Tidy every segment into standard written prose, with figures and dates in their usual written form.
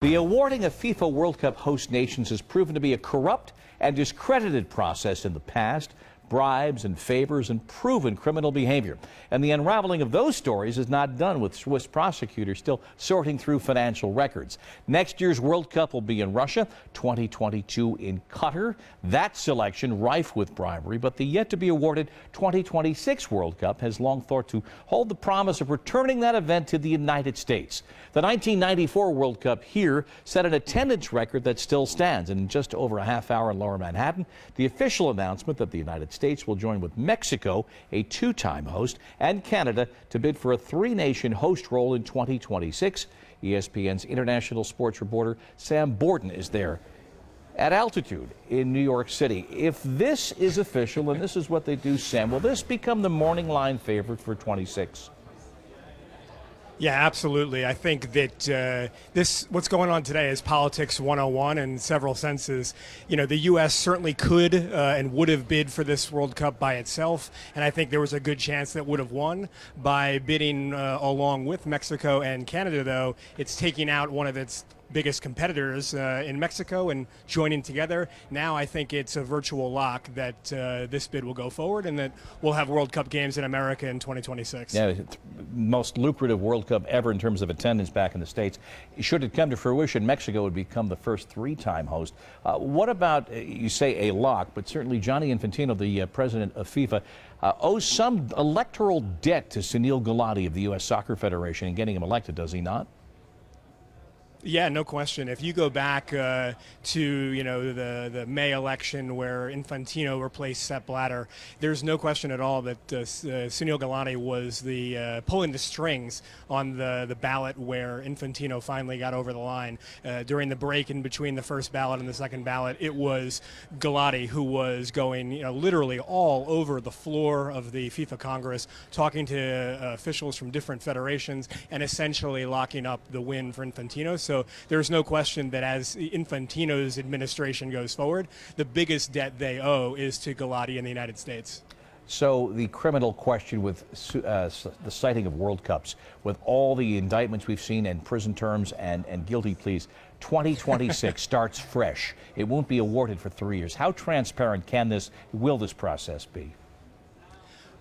The awarding of FIFA World Cup host nations has proven to be a corrupt and discredited process in the past. Bribes and favors and proven criminal behavior. And the unraveling of those stories is not done, with Swiss prosecutors still sorting through financial records. Next year's World Cup will be in Russia, 2022 in Qatar. That selection rife with bribery, but the yet to be awarded 2026 World Cup has long thought to hold the promise of returning that event to the United States. The 1994 World Cup here set an attendance record that still stands. And in just over a half hour in Lower Manhattan, the official announcement that the United States will join with Mexico, a two-time host, and Canada to bid for a three-nation host role in 2026. ESPN's international sports reporter Sam Borden is there at altitude in New York City. If this is official, and this is what they do, Sam, will this become the morning line favorite for 26? Yeah, absolutely. I think that what's going on today is politics 101 in several senses. You know, the U.S. certainly could and would have bid for this World Cup by itself, and I think there was a good chance that would have won. By bidding along with Mexico and Canada, though, it's taking out one of its biggest competitors in Mexico and joining together. Now I think it's a virtual lock that this bid will go forward and that we'll have World Cup games in America in 2026. Yeah, most lucrative World Cup ever in terms of attendance back in the States. Should it come to fruition, Mexico would become the first three-time host. What about, you say a lock, but certainly Gianni Infantino, the president of FIFA, owes some electoral debt to Sunil Gulati of the U.S. Soccer Federation in getting him elected, does he not? Yeah, no question. If you go back to the May election where Infantino replaced Sepp Blatter, there's no question at all that Sunil Gulati was the pulling the strings on the ballot where Infantino finally got over the line. During the break in between the first ballot and the second ballot, it was Gulati who was going literally all over the floor of the FIFA Congress, talking to officials from different federations and essentially locking up the win for Infantino. So there's no question that as Infantino's administration goes forward, the biggest debt they owe is to Gulati in the United States. So the criminal question with the citing of World Cups, with all the indictments we've seen and prison terms and guilty pleas, 2026 starts fresh. It won't be awarded for 3 years. How transparent will this process be?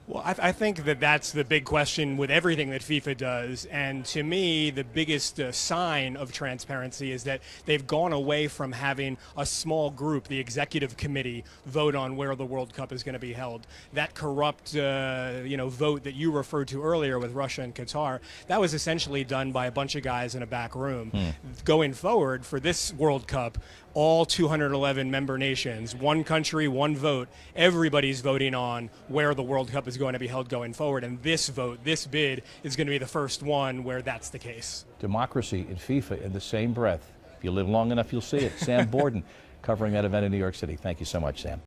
Well, I think that that's the big question with everything that FIFA does. And to me, the biggest sign of transparency is that they've gone away from having a small group, the executive committee, vote on where the World Cup is going to be held. That corrupt, vote that you referred to earlier with Russia and Qatar, that was essentially done by a bunch of guys in a back room. Going forward for this World Cup, all 211 member nations, one country, one vote, everybody's voting on where the World Cup is going to be held going forward. And this vote, this bid, is going to be the first one where that's the case. Democracy in FIFA in the same breath. If you live long enough, you'll see it. Sam Borden covering that event in New York City. Thank you so much, Sam.